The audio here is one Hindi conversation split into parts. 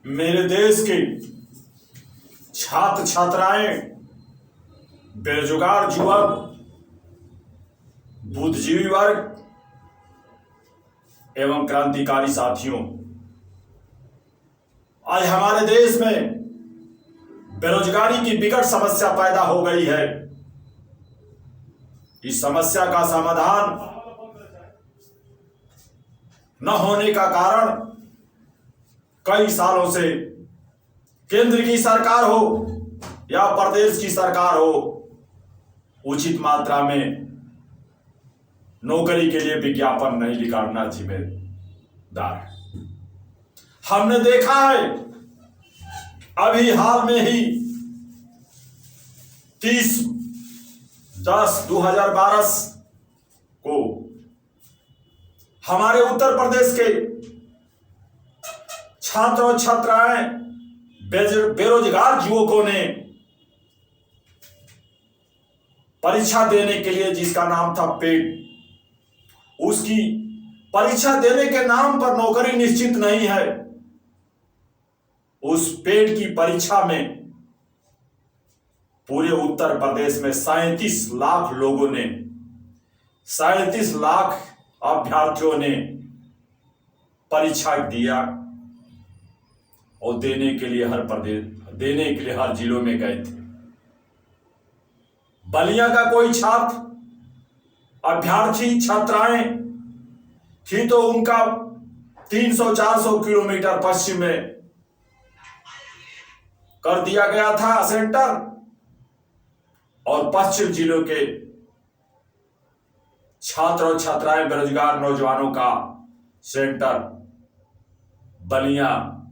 मेरे देश के छात्र छात्राएं, बेरोजगार युवक, बुद्धिजीवी वर्ग एवं क्रांतिकारी साथियों, आज हमारे देश में बेरोजगारी की विकट समस्या पैदा हो गई है। इस समस्या का समाधान न होने का कारण कई सालों से केंद्र की सरकार हो या प्रदेश की सरकार हो, उचित मात्रा में नौकरी के लिए विज्ञापन नहीं निकालना जिम्मेदार है। हमने देखा है अभी हाल में ही 30/10/2012 को हमारे उत्तर प्रदेश के छात्र और छात्राएं, बेरोजगार युवकों ने परीक्षा देने के लिए, जिसका नाम था पेट, उसकी परीक्षा देने के नाम पर नौकरी निश्चित नहीं है। उस पेट की परीक्षा में पूरे उत्तर प्रदेश में 37 लाख लोगों ने, 37 लाख अभ्यर्थियों ने परीक्षा दिया और देने के लिए हर जिलों में गए थे। बलिया का कोई छात्र, अभ्यर्थी, छात्राएं थी तो उनका 300-400 किलोमीटर पश्चिम में कर दिया गया था सेंटर, और पश्चिम जिलों के छात्र और छात्राएं, बेरोजगार नौजवानों का सेंटर बलिया,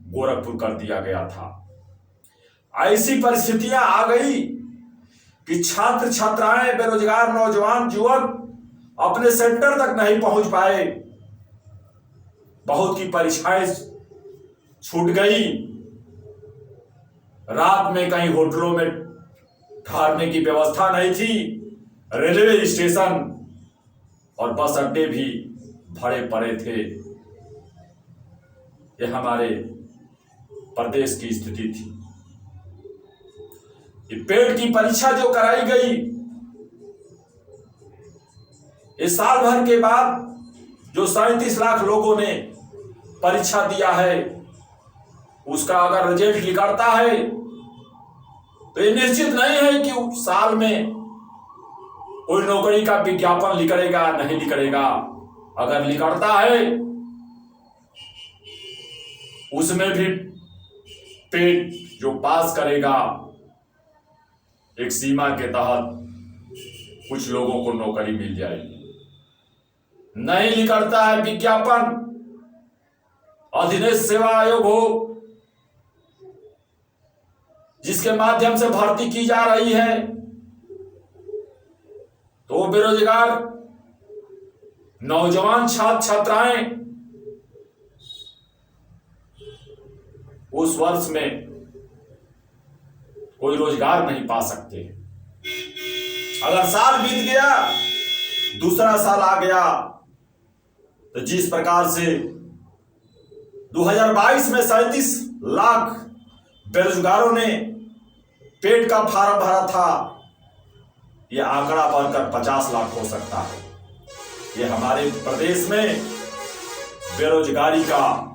गोरखपुर कर दिया गया था। ऐसी परिस्थितियां आ गई कि छात्र छात्राएं, बेरोजगार नौजवान युवक अपने सेंटर तक नहीं पहुंच पाए। बहुत की परीक्षाएं छूट गई। रात में कहीं होटलों में ठहरने की व्यवस्था नहीं थी। रेलवे स्टेशन और बस अड्डे भी भरे पड़े थे। यह हमारे प्रदेश की स्थिति थी। ये पेट की परीक्षा जो कराई गई, इस साल भर के बाद जो 37 लाख लोगों ने परीक्षा दिया है, उसका अगर रिजल्ट निकलता है तो ये निश्चित नहीं है कि साल में कोई नौकरी का विज्ञापन निकलेगा, नहीं निकलेगा। अगर निकलता है उसमें भी पेट जो पास करेगा, एक सीमा के तहत कुछ लोगों को नौकरी मिल जाएगी। नहीं निकलता है विज्ञापन, अधीनस्थ सेवा आयोग हो जिसके माध्यम से भर्ती की जा रही है, तो बेरोजगार नौजवान छात्र छात्राएं उस वर्ष में कोई रोजगार नहीं पा सकते। अगर साल बीत गया, दूसरा साल आ गया, तो जिस प्रकार से 2022 में 37 लाख बेरोजगारों ने पेट का फार्म भरा था, यह आंकड़ा बढ़कर 50 लाख हो सकता है। यह हमारे प्रदेश में बेरोजगारी का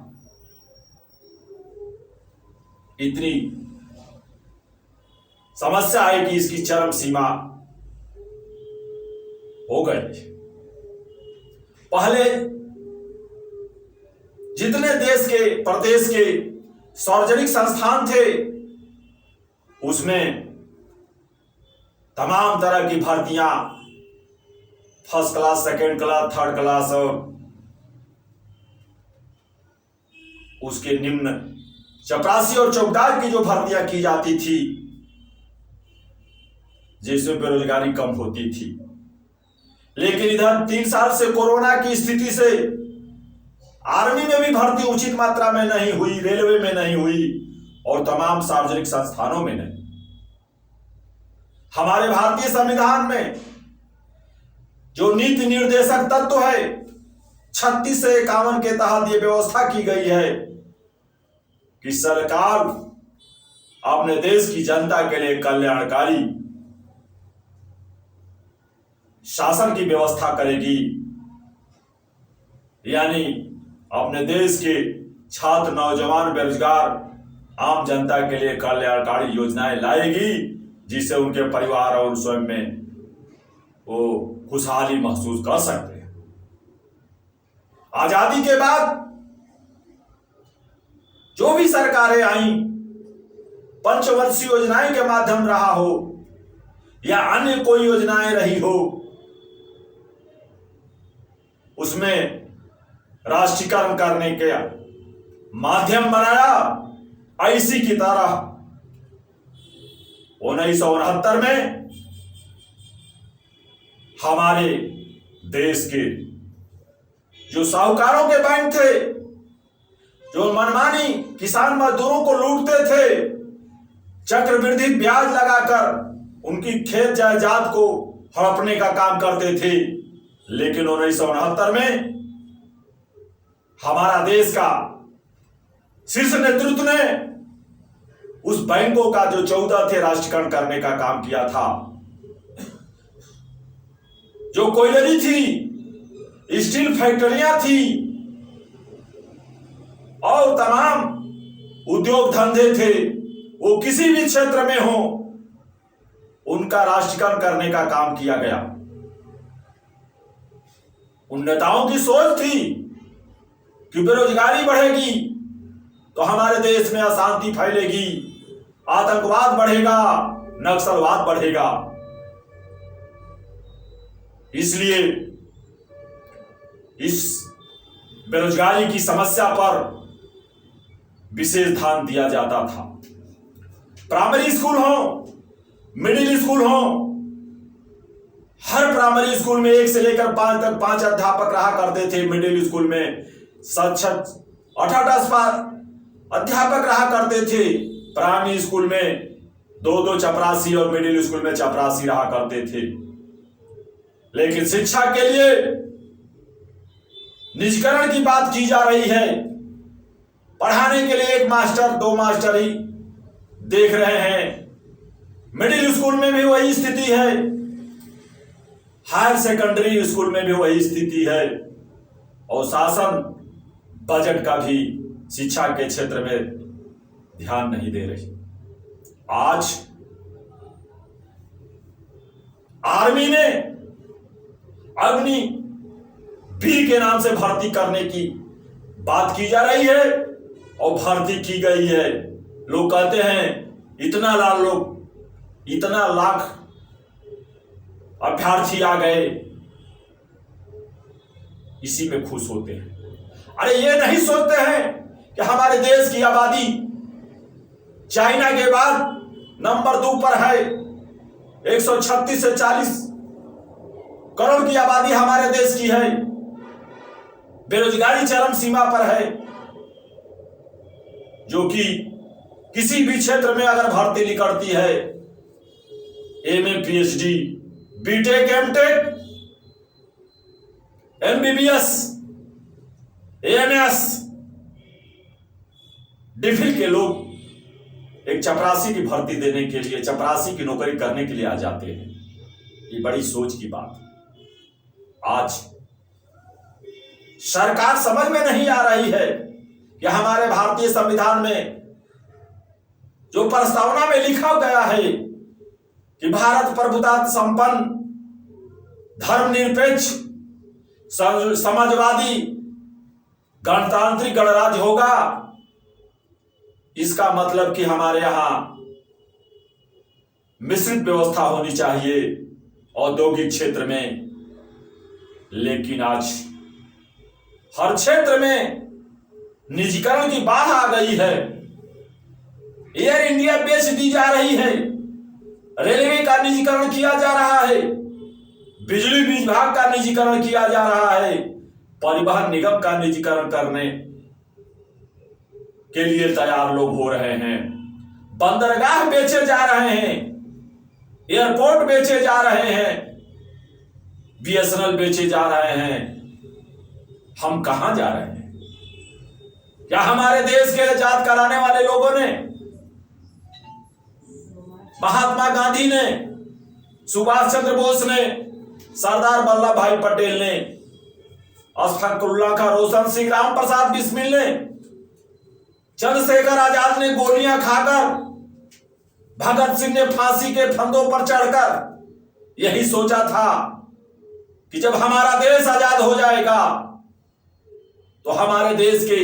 इतनी समस्या है कि इसकी चरम सीमा हो गई। पहले जितने देश के, प्रदेश के सार्वजनिक संस्थान थे, उसमें तमाम तरह की भर्तियां, first class, second class, third class और उसके निम्न चपरासी और चौकीदार की जो भर्तियां की जाती थी, जिसमें बेरोजगारी कम होती थी। लेकिन इधर 3 साल से कोरोना की स्थिति से आर्मी में भी भर्ती उचित मात्रा में नहीं हुई, रेलवे में नहीं हुई और तमाम सार्वजनिक संस्थानों में नहीं। हमारे भारतीय संविधान में जो नीति निर्देशक तत्व है, 36 से 51 के तहत यह व्यवस्था की गई है कि सरकार अपने देश की जनता के लिए कल्याणकारी शासन की व्यवस्था करेगी, यानी अपने देश के छात्र, नौजवान, बेरोजगार, आम जनता के लिए कल्याणकारी योजनाएं लाएगी, जिससे उनके परिवार और स्वयं में वो खुशहाली महसूस कर सकते हैं। आजादी के बाद जो भी सरकारें आई, पंचवर्षीय योजनाएं के माध्यम रहा हो या अन्य कोई योजनाएं रही हो, उसमें राष्ट्रीयकरण करने के माध्यम बनाया। ऐसी की तरह 1969 में हमारे देश के जो साहूकारों के बैंक थे, जो मनमानी किसान मजदूरों को लूटते थे, चक्रवृद्धि ब्याज लगाकर उनकी खेत जायदाद को हड़पने का काम करते थे, लेकिन 1969 में हमारा देश का शीर्ष नेतृत्व ने उस बैंकों का जो 14 थे राष्ट्रीयकरण करने का काम किया था। जो कोयलरी थी, स्टील फैक्ट्रियां थी और तमाम उद्योग धंधे थे, वो किसी भी क्षेत्र में हो, उनका राष्ट्रीयकरण करने का काम किया गया। उन नेताओं की सोच थी कि बेरोजगारी बढ़ेगी तो हमारे देश में अशांति फैलेगी, आतंकवाद बढ़ेगा, नक्सलवाद बढ़ेगा। इसलिए इस बेरोजगारी की समस्या पर विशेष ध्यान दिया जाता था। प्राइमरी स्कूल हो, मिडिल स्कूल हो, हर प्राइमरी स्कूल में 1 से लेकर 5 तक 5 अध्यापक रहा करते थे। मिडिल स्कूल में 7-8 अध्यापक रहा करते थे। प्राइमरी स्कूल में 2-2 चपरासी और मिडिल स्कूल में चपरासी रहा करते थे। लेकिन शिक्षा के लिए निजीकरण की बात की जा रही है। पढ़ाने के लिए 1 मास्टर 2 मास्टर ही देख रहे हैं। मिडिल स्कूल में भी वही स्थिति है, हायर सेकेंडरी स्कूल में भी वही स्थिति है, और शासन बजट का भी शिक्षा के क्षेत्र में ध्यान नहीं दे रही। आज आर्मी में अग्नि वीर के नाम से भर्ती करने की बात की जा रही है और भर्ती की गई है। लोग कहते हैं इतना लाख अभ्यर्थी आ गए, इसी में खुश होते हैं। अरे ये नहीं सोचते हैं कि हमारे देश की आबादी चाइना के बाद नंबर 2 पर है। 136 से 40 करोड़ की आबादी हमारे देश की है। बेरोजगारी चरम सीमा पर है, जो कि किसी भी क्षेत्र में अगर भर्ती निकलती है, MA, PhD, BTech, MTech, MBBS, ANS, DPhil के लोग एक चपरासी की भर्ती देने के लिए, चपरासी की नौकरी करने के लिए आ जाते हैं। ये बड़ी सोच की बात है। आज सरकार समझ में नहीं आ रही है कि हमारे भारतीय संविधान में जो प्रस्तावना में लिखा गया है कि भारत प्रभुता संपन्न, धर्मनिरपेक्ष, समाजवादी, गणतांत्रिक गणराज्य होगा, इसका मतलब कि हमारे यहां मिश्रित व्यवस्था होनी चाहिए औद्योगिक क्षेत्र में। लेकिन आज हर क्षेत्र में निजीकरण की बाढ़ आ गई है। एयर इंडिया बेच दी जा रही है, रेलवे का निजीकरण किया जा रहा है, बिजली विभाग का निजीकरण किया जा रहा है, परिवहन निगम का निजीकरण करने के लिए तैयार लोग हो रहे हैं। बंदरगाह बेचे जा रहे हैं, एयरपोर्ट बेचे जा रहे हैं, बीएसएनएल बेचे जा रहे हैं। हम कहां जा रहे हैं? क्या हमारे देश के आजाद कराने वाले लोगों ने, महात्मा गांधी ने, सुभाष चंद्र बोस ने, सरदार वल्लभ भाई पटेल ने, अशफाकुल्लाह खां, रोशन सिंह, राम प्रसाद बिस्मिल ने, चंद्रशेखर आजाद ने गोलियां खाकर, भगत सिंह ने फांसी के फंदों पर चढ़कर यही सोचा था कि जब हमारा देश आजाद हो जाएगा तो हमारे देश के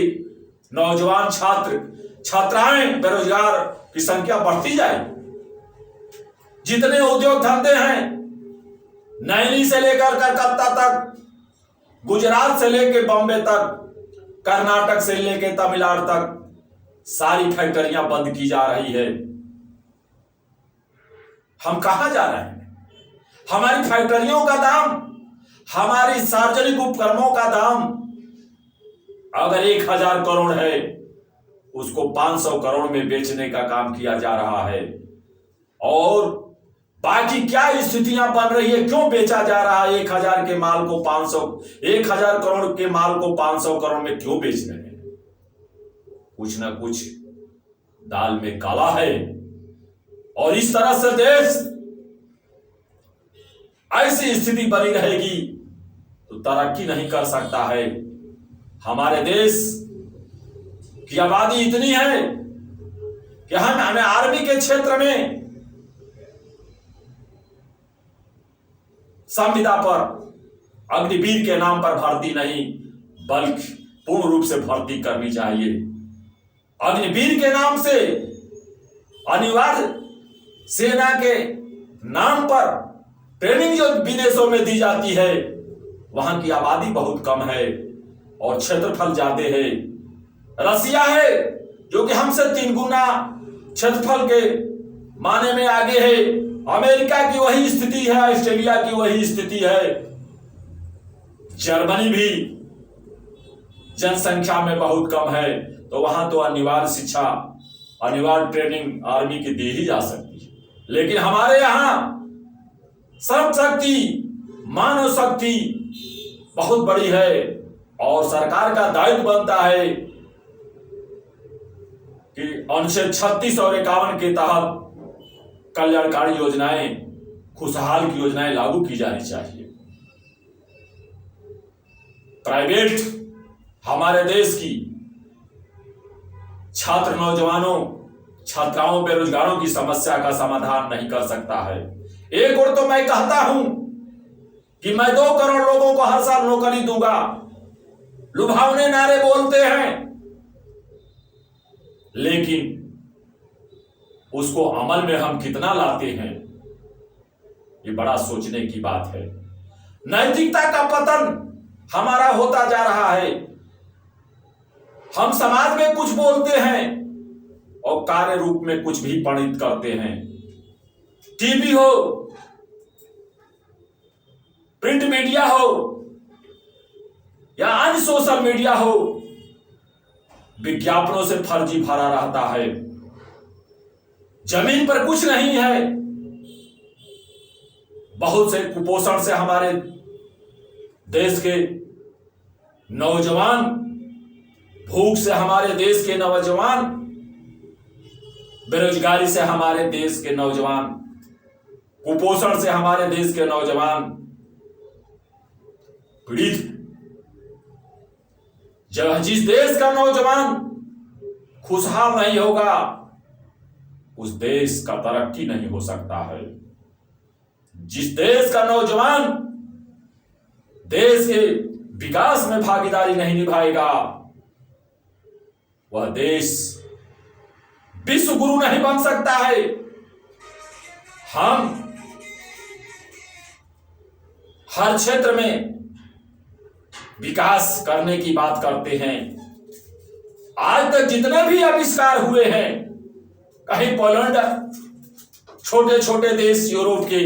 नौजवान छात्र छात्राएं बेरोजगार की संख्या बढ़ती जाएगी। जितने उद्योग धंधे हैं, नैनी से लेकर कलकत्ता तक, गुजरात से लेकर बॉम्बे तक, कर्नाटक से लेकर तमिलनाडु तक, सारी फैक्ट्रियां बंद की जा रही है। हम कहां जा रहे हैं? हमारी फैक्ट्रियों का दाम, हमारी सार्वजनिक उपक्रमों का दाम अगर 1000 करोड़ है, उसको 500 करोड़ में बेचने का काम किया जा रहा है। और बाकी क्या स्थितियां बन रही है, क्यों बेचा जा रहा है 1000 के माल को 500, 1000 करोड़ के माल को 500 करोड़ में क्यों बेच रहे हैं? कुछ ना कुछ दाल में काला है। और इस तरह से देश, ऐसी स्थिति बनी रहेगी तो तरक्की नहीं कर सकता है। हमारे देश की आबादी इतनी है कि हमें आर्मी के क्षेत्र में संविदा पर अग्निवीर के नाम पर भर्ती नहीं, बल्कि पूर्ण रूप से भर्ती करनी चाहिए। अग्निवीर के नाम से अनिवार्य सेना के नाम पर ट्रेनिंग जो विदेशों में दी जाती है, वहां की आबादी बहुत कम है और क्षेत्रफल ज्यादा है। रसिया है जो कि हमसे 3 गुना क्षेत्रफल के माने में आगे है। अमेरिका की वही स्थिति है, ऑस्ट्रेलिया की वही स्थिति है। जर्मनी भी जनसंख्या में बहुत कम है, तो वहां तो अनिवार्य शिक्षा, अनिवार्य ट्रेनिंग आर्मी की दी ही जा सकती है। लेकिन हमारे यहां श्रम शक्ति, मानव शक्ति बहुत बड़ी है और सरकार का दायित्व बनता है कि अनुच्छेद 36 और 51 के तहत कल्याणकारी योजनाएं, खुशहाल की योजनाएं लागू की जानी चाहिए। प्राइवेट हमारे देश की छात्र नौजवानों, छात्राओं, बेरोजगारों की समस्या का समाधान नहीं कर सकता है। एक और तो मैं कहता हूं कि मैं 2 करोड़ लोगों को हर साल नौकरी दूंगा, लुभावने नारे बोलते हैं, लेकिन उसको अमल में हम कितना लाते हैं, ये बड़ा सोचने की बात है। नैतिकता का पतन हमारा होता जा रहा है। हम समाज में कुछ बोलते हैं और कार्य रूप में कुछ भी प्रणीत करते हैं। टीवी हो, प्रिंट मीडिया हो या अन्य सोशल मीडिया हो, विज्ञापनों से फर्जी भरा रहता है। जमीन पर कुछ नहीं है। बहुत से कुपोषण से हमारे देश के नौजवान, भूख से हमारे देश के नौजवान, बेरोजगारी से हमारे देश के नौजवान, कुपोषण से हमारे देश के नौजवान पीड़ित। जिस देश का नौजवान खुशहाल नहीं होगा, उस देश का तरक्की नहीं हो सकता है। जिस देश का नौजवान देश के विकास में भागीदारी नहीं निभाएगा, वह देश विश्व गुरु नहीं बन सकता है। हम हर क्षेत्र में विकास करने की बात करते हैं। आज तक जितने भी आविष्कार हुए हैं, कहीं पोलैंड, छोटे छोटे देश यूरोप के,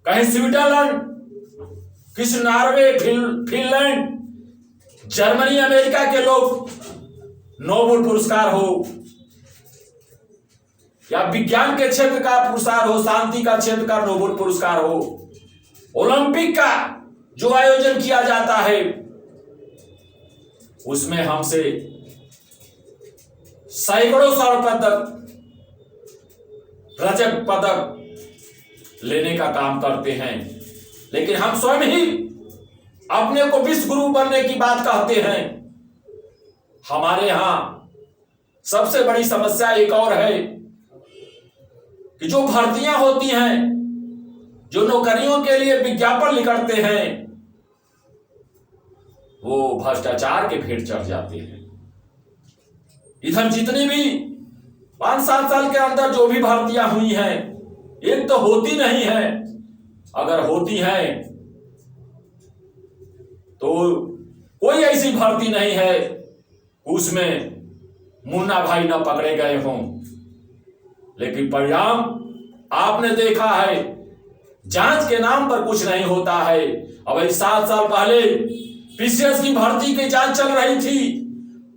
कहीं स्विट्जरलैंड, किसी नॉर्वे, फिनलैंड, जर्मनी, अमेरिका के लोग नोबेल पुरस्कार हो या विज्ञान के क्षेत्र का पुरस्कार हो, शांति का क्षेत्र का नोबेल पुरस्कार हो, ओलंपिक का जो आयोजन किया जाता है, उसमें हमसे सैकड़ों स्वर्ण पदक, रजत पदक लेने का काम करते हैं, लेकिन हम स्वयं ही अपने को विश्व गुरु बनने की बात कहते हैं। हमारे यहां सबसे बड़ी समस्या एक और है कि जो भर्तियां होती हैं, जो नौकरियों के लिए विज्ञापन निकलते हैं, वो भ्रष्टाचार के भेंट चढ़ जाते हैं। इधर जितनी भी 5-7 साल के अंदर जो भी भर्तियां हुई हैं, एक तो होती नहीं है, अगर होती हैं तो कोई ऐसी भर्ती नहीं है उसमें मुन्ना भाई न पकड़े गए हों। लेकिन परिणाम आपने देखा है, जांच के नाम पर कुछ नहीं होता है। अब 7 साल पहले पीसीएस की भर्ती की जांच चल रही थी,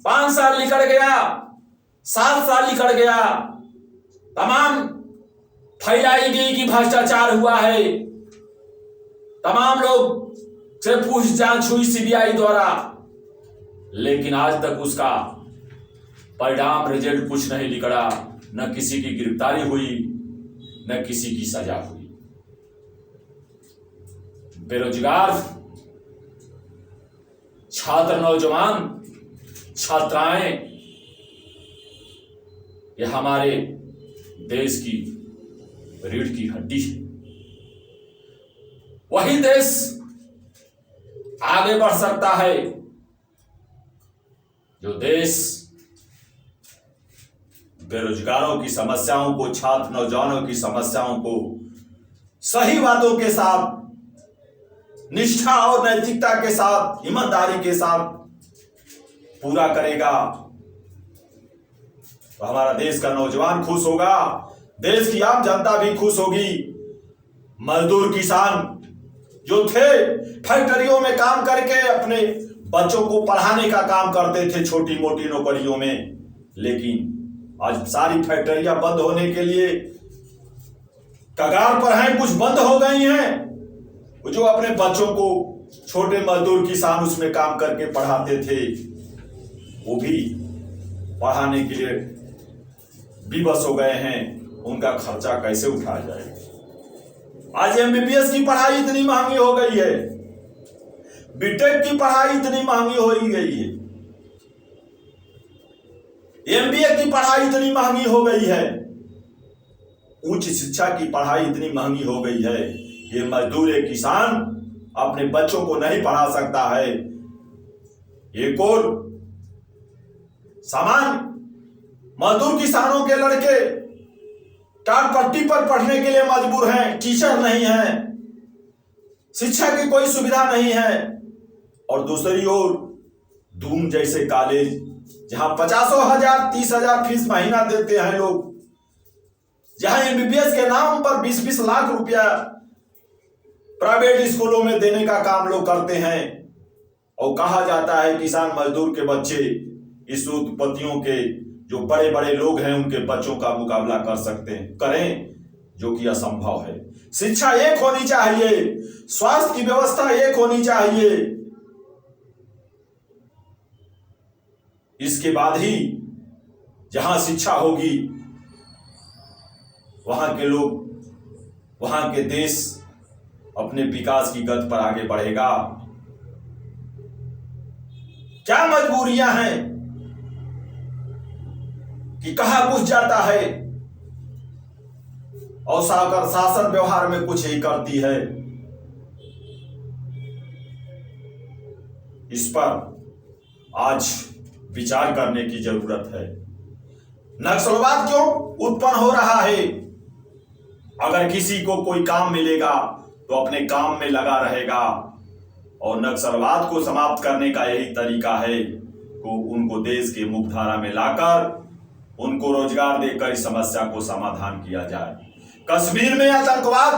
5 साल निकल गया, 7 साल निकल गया, तमाम फैलाई गई कि भ्रष्टाचार हुआ है, तमाम लोग से पूछ जांच हुई सीबीआई द्वारा, लेकिन आज तक उसका परिणाम रिजल्ट कुछ नहीं निकला। न किसी की गिरफ्तारी हुई, न किसी की सजा हुई। बेरोजगार छात्र, नौजवान, छात्राएं, ये हमारे देश की रीढ़ की हड्डी है। वही देश आगे बढ़ सकता है जो देश बेरोजगारों की समस्याओं को, छात्र नौजवानों की समस्याओं को सही बातों के साथ, निष्ठा और नैतिकता के साथ, ईमानदारी के साथ पूरा करेगा, तो हमारा देश का नौजवान खुश होगा, देश की आम जनता भी खुश होगी। मजदूर किसान जो थे, फैक्ट्रियों में काम करके अपने बच्चों को पढ़ाने का काम करते थे छोटी मोटी नौकरियों में, लेकिन आज सारी फैक्ट्रियां बंद होने के लिए कगार पर हैं, कुछ बंद हो गई हैं। जो अपने बच्चों को, छोटे मजदूर किसान उसमें काम करके पढ़ाते थे, वो भी पढ़ाने के लिए विवश हो गए हैं। उनका खर्चा कैसे उठाया जाए? आज एमबीबीएस की पढ़ाई इतनी महंगी हो गई है, बीटेक की पढ़ाई इतनी महंगी हो गई है, एमबीए की पढ़ाई इतनी महंगी हो गई है, उच्च शिक्षा की पढ़ाई इतनी महंगी हो गई है कि मजदूर, एक किसान अपने बच्चों को नहीं पढ़ा सकता है। एक और सामान्य मजदूर किसानों के लड़के टाट पट्टी पर पढ़ने के लिए मजबूर हैं, टीचर नहीं है, शिक्षा की कोई सुविधा नहीं है। और दूसरी ओर दून जैसे कॉलेज, जहां 50,000 30,000 फीस महीना देते हैं लोग, जहां एमबीबीएस के नाम पर 20-20 लाख रुपया प्राइवेट स्कूलों में देने का काम लोग करते हैं, और कहा जाता है किसान मजदूर के बच्चे इस उत्पत्तियों के जो बड़े बड़े लोग हैं उनके बच्चों का मुकाबला कर सकते हैं, करें, जो कि असंभव है। शिक्षा एक होनी चाहिए, स्वास्थ्य की व्यवस्था एक होनी चाहिए, इसके बाद ही जहां शिक्षा होगी वहां के लोग, वहां के देश अपने विकास की गति पर आगे बढ़ेगा। क्या मजबूरियां हैं कि कहा कुछ जाता है और शासन व्यवहार में कुछ ही करती है। इस पर आज विचार करने की जरूरत है। नक्सलवाद क्यों उत्पन्न हो रहा है? अगर किसी को कोई काम मिलेगा तो अपने काम में लगा रहेगा, और नक्सलवाद को समाप्त करने का यही तरीका है कि उनको देश के मुख्यधारा में लाकर उनको रोजगार देकर इस समस्या को समाधान किया जाए। कश्मीर में आतंकवाद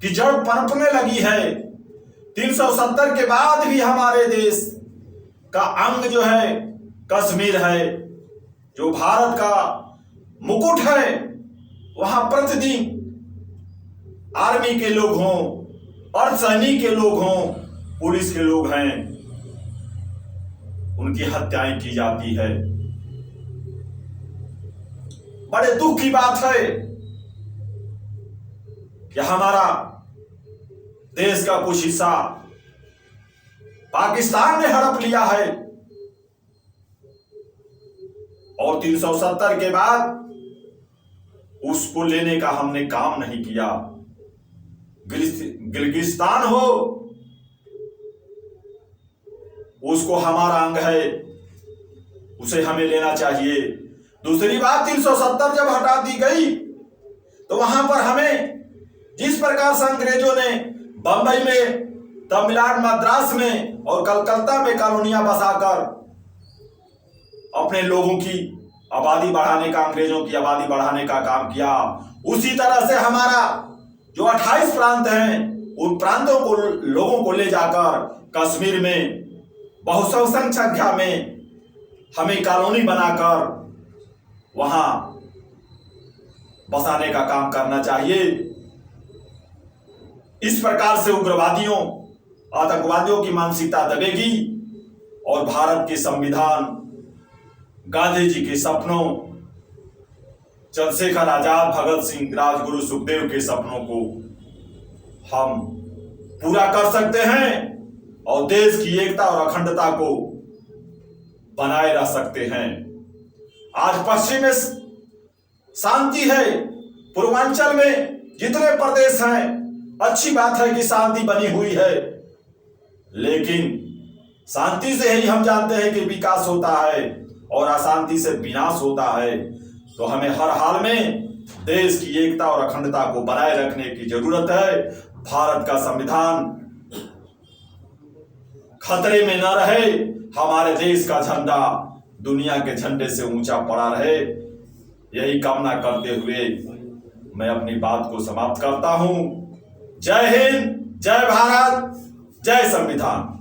की जड़ पनपने लगी है। 370 के बाद भी हमारे देश का अंग जो है कश्मीर है, जो भारत का मुकुट है। वहां प्रतिदिन आर्मी के लोग हों, अर्धसैनिक के लोग हों, पुलिस के लोग हैं, उनकी हत्याएं की जाती है। बड़े दुख की बात है कि हमारा देश का कुछ हिस्सा पाकिस्तान ने हड़प लिया है और 370 के बाद उसको लेने का हमने काम नहीं किया। गिलगिस्तान हो, उसको हमारा अंग है, उसे हमें लेना चाहिए। दूसरी बात, 370 जब हटा दी गई तो वहां पर हमें जिस प्रकार से अंग्रेजों ने बंबई में, तमिलनाडु, मद्रास में और कलकत्ता में कॉलोनियां बसाकर अपने लोगों की आबादी बढ़ाने का, अंग्रेजों की आबादी बढ़ाने का काम किया, उसी तरह से हमारा जो 28 प्रांत हैं उन प्रांतों को, लोगों को ले जाकर कश्मीर में बहुसौ संख्या में हमें कॉलोनी बनाकर वहां बसाने का काम करना चाहिए। इस प्रकार से उग्रवादियों, आतंकवादियों की मानसिकता दबेगी और भारत के संविधान, गांधी जी के सपनों, चंद्रशेखर आजाद, भगत सिंह, राजगुरु, सुखदेव के सपनों को हम पूरा कर सकते हैं और देश की एकता और अखंडता को बनाए रख सकते हैं। आज पश्चिम में शांति है, पूर्वांचल में जितने प्रदेश हैं, अच्छी बात है कि शांति बनी हुई है, लेकिन शांति से ही हम जानते हैं कि विकास होता है और अशांति से विनाश होता है। तो हमें हर हाल में देश की एकता और अखंडता को बनाए रखने की जरूरत है। भारत का संविधान खतरे में न रहे, हमारे देश का झंडा दुनिया के झंडे से ऊंचा पड़ा रहे, यही कामना करते हुए मैं अपनी बात को समाप्त करता हूं। जय हिंद, जय भारत, जय संविधान।